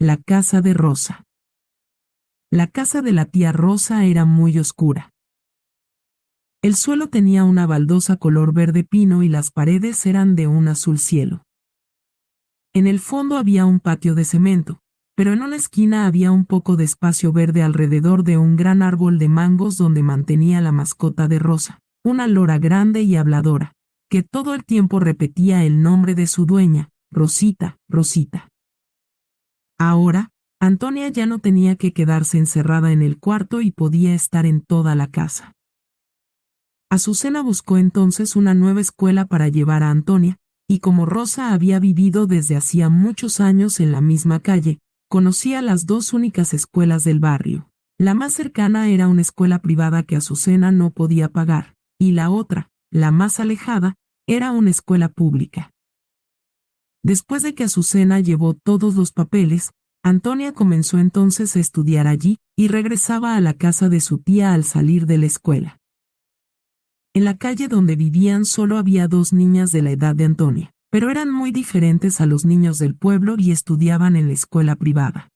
la casa de Rosa. La casa de la tía Rosa era muy oscura. El suelo tenía una baldosa color verde pino y las paredes eran de un azul cielo. En el fondo había un patio de cemento, pero en una esquina había un poco de espacio verde alrededor de un gran árbol de mangos donde mantenía la mascota de Rosa, una lora grande y habladora, que todo el tiempo repetía el nombre de su dueña, Rosita, Rosita. Ahora, Antonia ya no tenía que quedarse encerrada en el cuarto y podía estar en toda la casa. Azucena buscó entonces una nueva escuela para llevar a Antonia, y como Rosa había vivido desde hacía muchos años en la misma calle, conocía las dos únicas escuelas del barrio. La más cercana era una escuela privada que Azucena no podía pagar, y la otra, la más alejada, era una escuela pública. Después de que Azucena llevó todos los papeles, Antonia comenzó entonces a estudiar allí, y regresaba a la casa de su tía al salir de la escuela. En la calle donde vivían solo había dos niñas de la edad de Antonia, pero eran muy diferentes a los niños del pueblo y estudiaban en la escuela privada.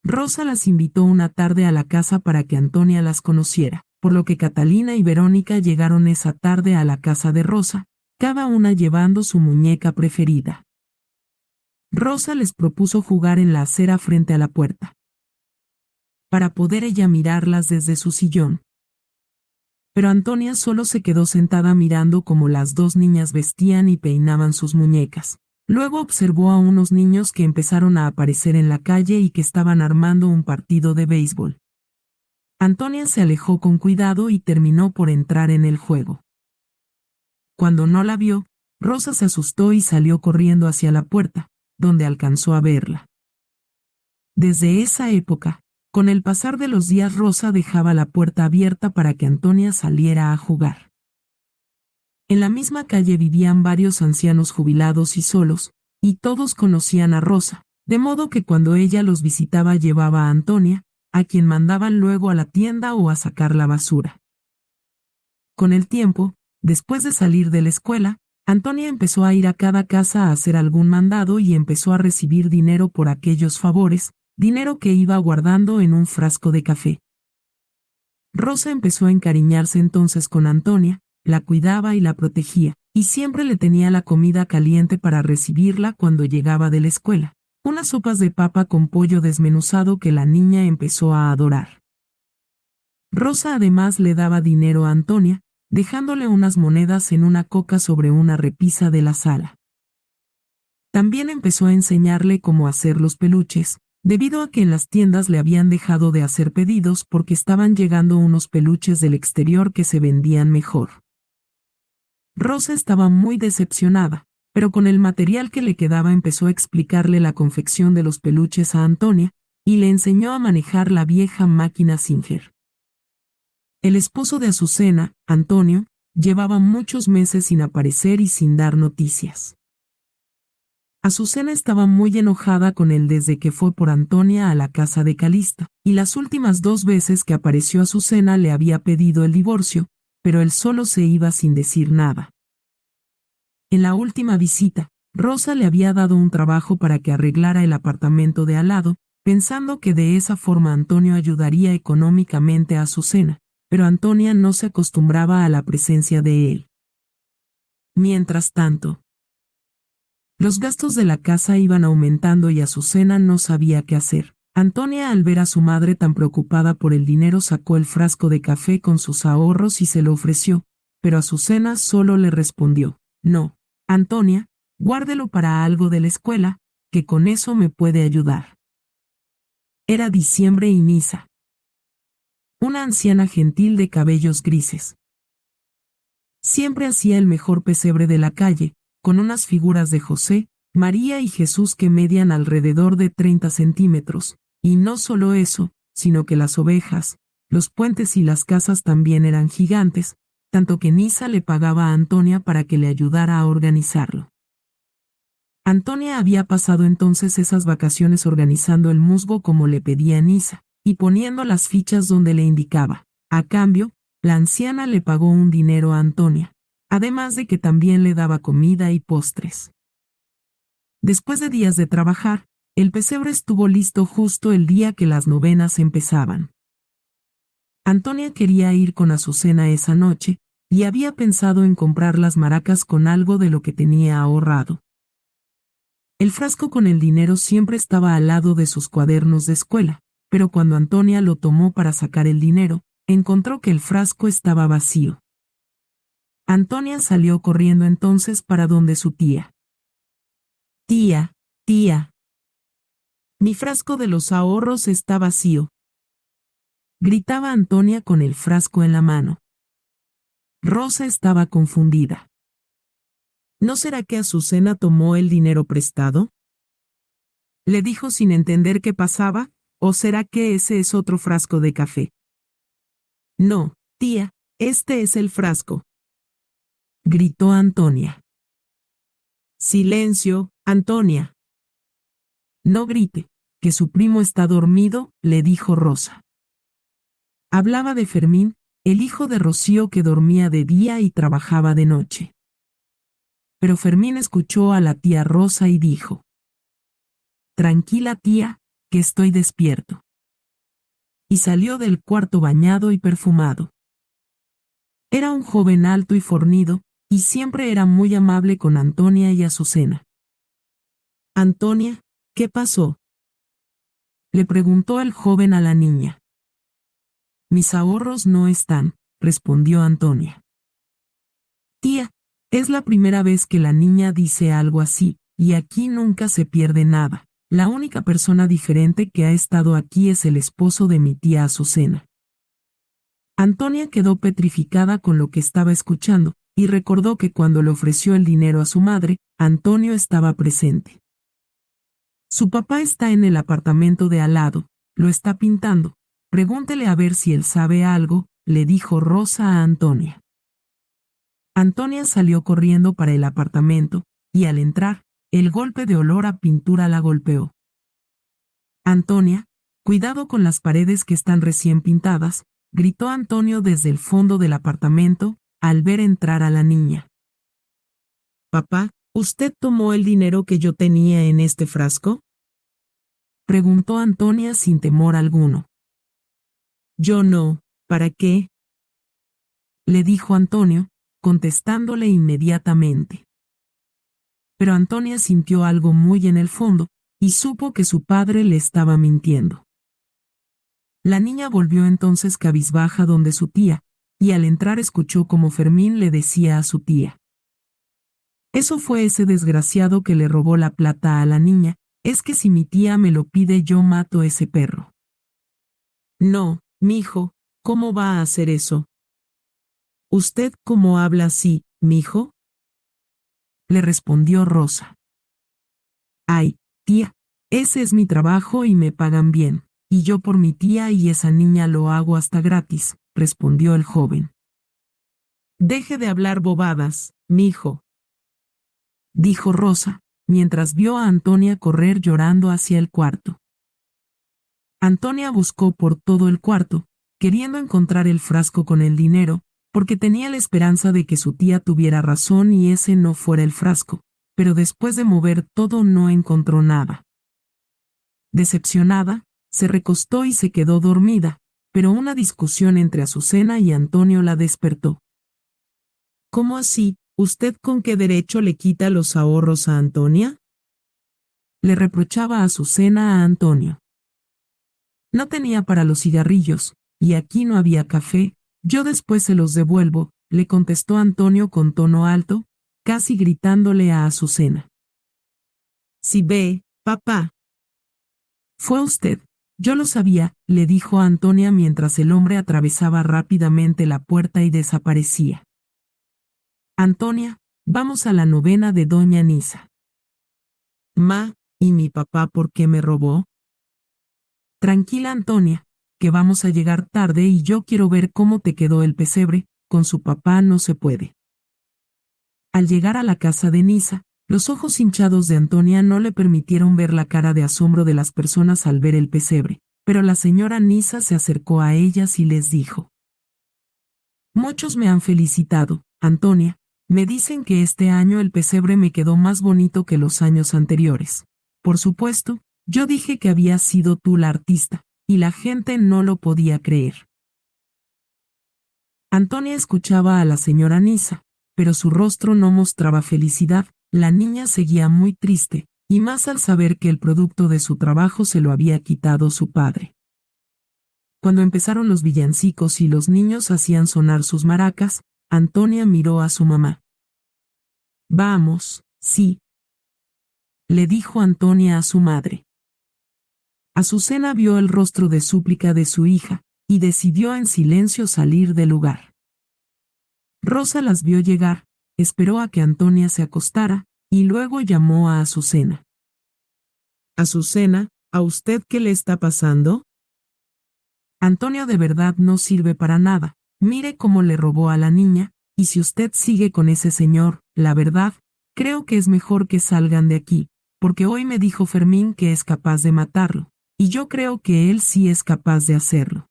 Rosa las invitó una tarde a la casa para que Antonia las conociera, por lo que Catalina y Verónica llegaron esa tarde a la casa de Rosa, cada una llevando su muñeca preferida. Rosa les propuso jugar en la acera frente a la puerta, para poder ella mirarlas desde su sillón. Pero Antonia solo se quedó sentada mirando cómo las dos niñas vestían y peinaban sus muñecas. Luego observó a unos niños que empezaron a aparecer en la calle y que estaban armando un partido de béisbol. Antonia se alejó con cuidado y terminó por entrar en el juego. Cuando no la vio, Rosa se asustó y salió corriendo hacia la puerta, donde alcanzó a verla. Desde esa época, con el pasar de los días Rosa dejaba la puerta abierta para que Antonia saliera a jugar. En la misma calle vivían varios ancianos jubilados y solos, y todos conocían a Rosa, de modo que cuando ella los visitaba llevaba a Antonia, a quien mandaban luego a la tienda o a sacar la basura. Con el tiempo, después de salir de la escuela, Antonia empezó a ir a cada casa a hacer algún mandado y empezó a recibir dinero por aquellos favores, dinero que iba guardando en un frasco de café. Rosa empezó a encariñarse entonces con Antonia, la cuidaba y la protegía, y siempre le tenía la comida caliente para recibirla cuando llegaba de la escuela, unas sopas de papa con pollo desmenuzado que la niña empezó a adorar. Rosa además le daba dinero a Antonia, dejándole unas monedas en una coca sobre una repisa de la sala. También empezó a enseñarle cómo hacer los peluches, debido a que en las tiendas le habían dejado de hacer pedidos porque estaban llegando unos peluches del exterior que se vendían mejor. Rosa estaba muy decepcionada, pero con el material que le quedaba empezó a explicarle la confección de los peluches a Antonia, y le enseñó a manejar la vieja máquina Singer. El esposo de Azucena, Antonio, llevaba muchos meses sin aparecer y sin dar noticias. Azucena estaba muy enojada con él desde que fue por Antonia a la casa de Calista, y las últimas 2 veces que apareció Azucena le había pedido el divorcio, pero él solo se iba sin decir nada. En la última visita, Rosa le había dado un trabajo para que arreglara el apartamento de al lado, pensando que de esa forma Antonio ayudaría económicamente a Azucena, pero Antonia no se acostumbraba a la presencia de él. Mientras tanto, los gastos de la casa iban aumentando y Azucena no sabía qué hacer. Antonia, al ver a su madre tan preocupada por el dinero, sacó el frasco de café con sus ahorros y se lo ofreció, pero Azucena solo le respondió: «No, Antonia, guárdelo para algo de la escuela, que con eso me puede ayudar». Era diciembre y Nisa, una anciana gentil de cabellos grises, siempre hacía el mejor pesebre de la calle, con unas figuras de José, María y Jesús que medían alrededor de 30 centímetros, y no solo eso, sino que las ovejas, los puentes y las casas también eran gigantes, tanto que Nisa le pagaba a Antonia para que le ayudara a organizarlo. Antonia había pasado entonces esas vacaciones organizando el musgo como le pedía Nisa, y poniendo las fichas donde le indicaba. A cambio, la anciana le pagó un dinero a Antonia, además de que también le daba comida y postres. Después de días de trabajar, El pesebre estuvo listo justo el día que las novenas empezaban. Antonia quería ir con Azucena esa noche, y había pensado en comprar las maracas con algo de lo que tenía ahorrado. El frasco con el dinero siempre estaba al lado de sus cuadernos de escuela, pero cuando Antonia lo tomó para sacar el dinero, encontró que el frasco estaba vacío. Antonia salió corriendo entonces para donde su tía. Tía, tía. Mi frasco de los ahorros está vacío. Gritaba Antonia con el frasco en la mano. Rosa estaba confundida. ¿No será que Azucena tomó el dinero prestado? Le dijo sin entender qué pasaba, ¿o será que ese es otro frasco de café? No, tía, este es el frasco. Gritó Antonia. Silencio, Antonia. No grite, que su primo está dormido, le dijo Rosa. Hablaba de Fermín, el hijo de Rocío que dormía de día y trabajaba de noche. Pero Fermín escuchó a la tía Rosa y dijo: Tranquila tía, que estoy despierto. Y salió del cuarto bañado y perfumado. Era un joven alto y fornido, y siempre era muy amable con Antonia y Azucena. Antonia, ¿qué pasó? Le preguntó el joven a la niña. Mis ahorros no están, respondió Antonia. Tía, es la primera vez que la niña dice algo así, y aquí nunca se pierde nada. La única persona diferente que ha estado aquí es el esposo de mi tía Azucena. Antonia quedó petrificada con lo que estaba escuchando, y recordó que cuando le ofreció el dinero a su madre, Antonio estaba presente. Su papá está en el apartamento de al lado, lo está pintando. Pregúntele a ver si él sabe algo, le dijo Rosa a Antonia. Antonia salió corriendo para el apartamento, y al entrar, el golpe de olor a pintura la golpeó. Antonia, cuidado con las paredes que están recién pintadas, gritó Antonio desde el fondo del apartamento, al ver entrar a la niña. Papá, ¿usted tomó el dinero que yo tenía en este frasco? Preguntó Antonia sin temor alguno. Yo no, ¿para qué? Le dijo Antonio, contestándole inmediatamente. Pero Antonia sintió algo muy en el fondo, y supo que su padre le estaba mintiendo. La niña volvió entonces cabizbaja donde su tía, y al entrar escuchó como Fermín le decía a su tía: Eso fue ese desgraciado que le robó la plata a la niña, es que si mi tía me lo pide yo mato ese perro. No, mijo, ¿cómo va a hacer eso? ¿Usted cómo habla así, mijo? Le respondió Rosa. Ay, tía, ese es mi trabajo y me pagan bien, y yo por mi tía y esa niña lo hago hasta gratis, respondió el joven. Deje de hablar bobadas, mijo, dijo Rosa, mientras vio a Antonia correr llorando hacia el cuarto. Antonia buscó por todo el cuarto, queriendo encontrar el frasco con el dinero, porque tenía la esperanza de que su tía tuviera razón y ese no fuera el frasco, pero después de mover todo no encontró nada. Decepcionada, se recostó y se quedó dormida, pero una discusión entre Azucena y Antonio la despertó. ¿Cómo así? ¿Usted con qué derecho le quita los ahorros a Antonia? Le reprochaba Azucena a Antonio. No tenía para los cigarrillos, y aquí no había café, yo después se los devuelvo, le contestó Antonio con tono alto, casi gritándole a Azucena. Si ve, papá. Fue usted, yo lo sabía, le dijo a Antonia mientras el hombre atravesaba rápidamente la puerta y desaparecía. Antonia, vamos a la novena de doña Nisa. Ma, ¿y mi papá por qué me robó? Tranquila, Antonia, que vamos a llegar tarde y yo quiero ver cómo te quedó el pesebre, con su papá no se puede. Al llegar a la casa de Nisa, los ojos hinchados de Antonia no le permitieron ver la cara de asombro de las personas al ver el pesebre, pero la señora Nisa se acercó a ellas y les dijo: Muchos me han felicitado, Antonia, me dicen que este año el pesebre me quedó más bonito que los años anteriores. Por supuesto, Yo dije que habías sido tú la artista, y la gente no lo podía creer. Antonia escuchaba a la señora Nisa, pero su rostro no mostraba felicidad. La niña seguía muy triste, y más al saber que el producto de su trabajo se lo había quitado su padre. Cuando empezaron los villancicos y los niños hacían sonar sus maracas, Antonia miró a su mamá. Vamos, sí, le dijo Antonia a su madre. Azucena vio el rostro de súplica de su hija, y decidió en silencio salir del lugar. Rosa las vio llegar, esperó a que Antonia se acostara, y luego llamó a Azucena. Azucena, ¿a usted qué le está pasando? Antonio de verdad no sirve para nada, mire cómo le robó a la niña, y si usted sigue con ese señor, la verdad, creo que es mejor que salgan de aquí, porque hoy me dijo Fermín que es capaz de matarlo, y yo creo que él sí es capaz de hacerlo.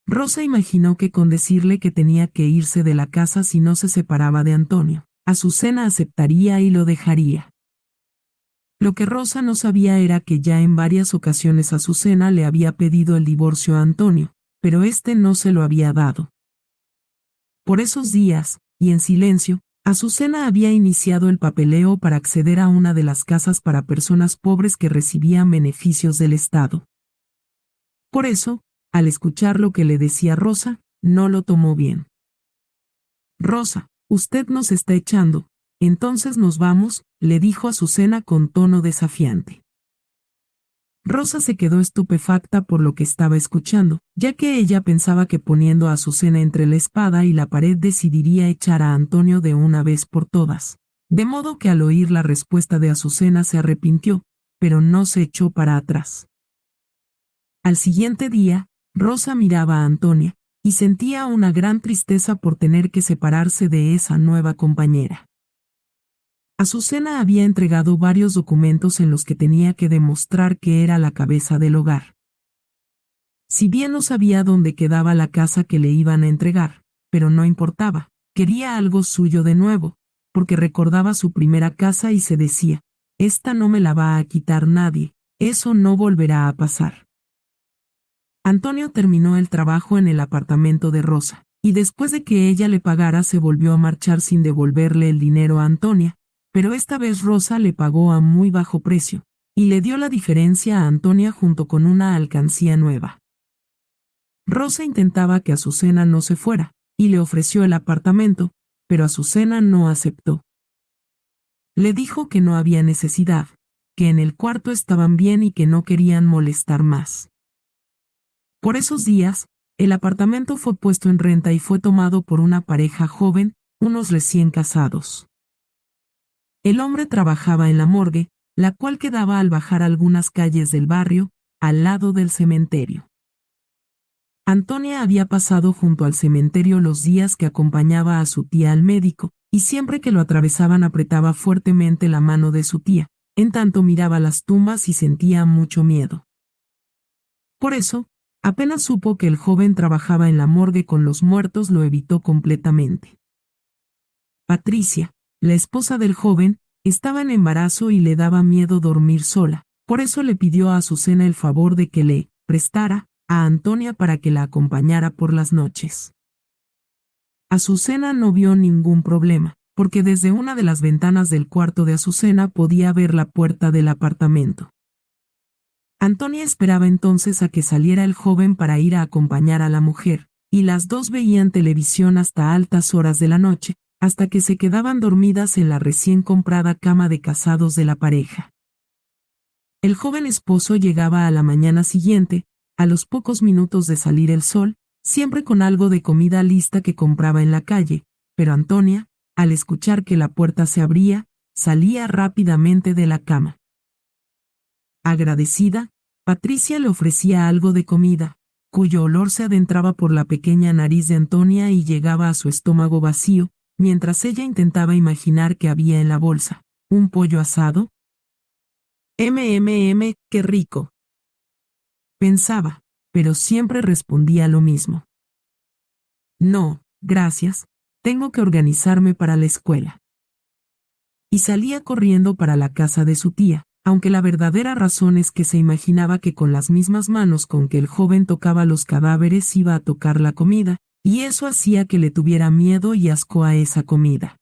Rosa imaginó que con decirle que tenía que irse de la casa si no se separaba de Antonio, Azucena aceptaría y lo dejaría. Lo que Rosa no sabía era que ya en varias ocasiones Azucena le había pedido el divorcio a Antonio, pero éste no se lo había dado. Por esos días, y en silencio, Azucena había iniciado el papeleo para acceder a una de las casas para personas pobres que recibían beneficios del Estado. Por eso, al escuchar lo que le decía Rosa, no lo tomó bien. Rosa, usted nos está echando, entonces nos vamos, le dijo Azucena con tono desafiante. Rosa se quedó estupefacta por lo que estaba escuchando, ya que ella pensaba que poniendo a Azucena entre la espada y la pared decidiría echar a Antonio de una vez por todas. De modo que al oír la respuesta de Azucena se arrepintió, pero no se echó para atrás. Al siguiente día, Rosa miraba a Antonia, y sentía una gran tristeza por tener que separarse de esa nueva compañera. Azucena había entregado varios documentos en los que tenía que demostrar que era la cabeza del hogar. Si bien no sabía dónde quedaba la casa que le iban a entregar, pero no importaba, quería algo suyo de nuevo, porque recordaba su primera casa y se decía, esta no me la va a quitar nadie, eso no volverá a pasar. Antonio terminó el trabajo en el apartamento de Rosa, y después de que ella le pagara se volvió a marchar sin devolverle el dinero a Antonia, pero esta vez Rosa le pagó a muy bajo precio, y le dio la diferencia a Antonia junto con una alcancía nueva. Rosa intentaba que Azucena no se fuera, y le ofreció el apartamento, pero Azucena no aceptó. Le dijo que no había necesidad, que en el cuarto estaban bien y que no querían molestar más. Por esos días, el apartamento fue puesto en renta y fue tomado por una pareja joven, unos recién casados. El hombre trabajaba en la morgue, la cual quedaba al bajar algunas calles del barrio, al lado del cementerio. Antonia había pasado junto al cementerio los días que acompañaba a su tía al médico, y siempre que lo atravesaban apretaba fuertemente la mano de su tía, en tanto miraba las tumbas y sentía mucho miedo. Por eso, apenas supo que el joven trabajaba en la morgue con los muertos, lo evitó completamente. Patricia, la esposa del joven, estaba en embarazo y le daba miedo dormir sola, por eso le pidió a Azucena el favor de que le prestara a Antonia para que la acompañara por las noches. Azucena no vio ningún problema, porque desde una de las ventanas del cuarto de Azucena podía ver la puerta del apartamento. Antonia esperaba entonces a que saliera el joven para ir a acompañar a la mujer, y las dos veían televisión hasta altas horas de la noche, hasta que se quedaban dormidas en la recién comprada cama de casados de la pareja. El joven esposo llegaba a la mañana siguiente, a los pocos minutos de salir el sol, siempre con algo de comida lista que compraba en la calle, pero Antonia, al escuchar que la puerta se abría, salía rápidamente de la cama. Agradecida, Patricia le ofrecía algo de comida, cuyo olor se adentraba por la pequeña nariz de Antonia y llegaba a su estómago vacío, mientras ella intentaba imaginar qué había en la bolsa. ¿Un pollo asado? ¡Qué rico! Pensaba, pero siempre respondía lo mismo. No, gracias, tengo que organizarme para la escuela. Y salía corriendo para la casa de su tía, aunque la verdadera razón es que se imaginaba que con las mismas manos con que el joven tocaba los cadáveres iba a tocar la comida, y eso hacía que le tuviera miedo y asco a esa comida.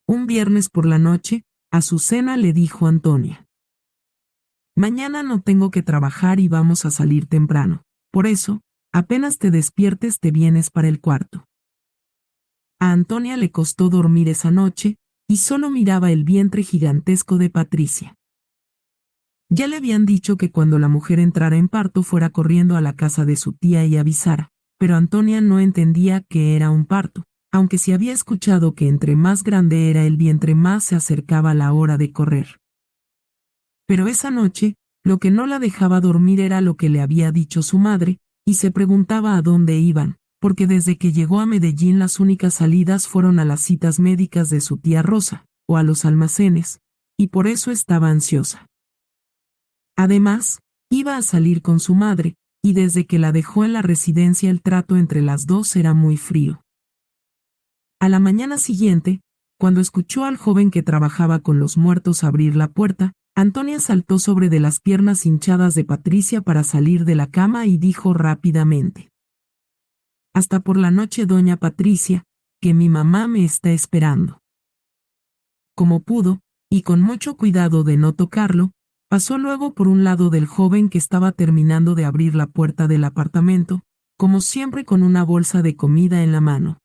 Un viernes por la noche, Azucena le dijo a Antonia: «Mañana no tengo que trabajar y vamos a salir temprano. Por eso, apenas te despiertes te vienes para el cuarto». A Antonia le costó dormir esa noche, y solo miraba el vientre gigantesco de Patricia. Ya le habían dicho que cuando la mujer entrara en parto fuera corriendo a la casa de su tía y avisara, pero Antonia no entendía que era un parto, aunque sí había escuchado que entre más grande era el vientre más se acercaba la hora de correr. Pero esa noche, lo que no la dejaba dormir era lo que le había dicho su madre, y se preguntaba a dónde iban, porque desde que llegó a Medellín las únicas salidas fueron a las citas médicas de su tía Rosa, o a los almacenes, y por eso estaba ansiosa. Además, iba a salir con su madre, y desde que la dejó en la residencia el trato entre las dos era muy frío. A la mañana siguiente, cuando escuchó al joven que trabajaba con los muertos abrir la puerta, Antonia saltó sobre de las piernas hinchadas de Patricia para salir de la cama y dijo rápidamente: «Hasta por la noche, doña Patricia, que mi mamá me está esperando». Como pudo, y con mucho cuidado de no tocarlo, pasó luego por un lado del joven que estaba terminando de abrir la puerta del apartamento, como siempre con una bolsa de comida en la mano.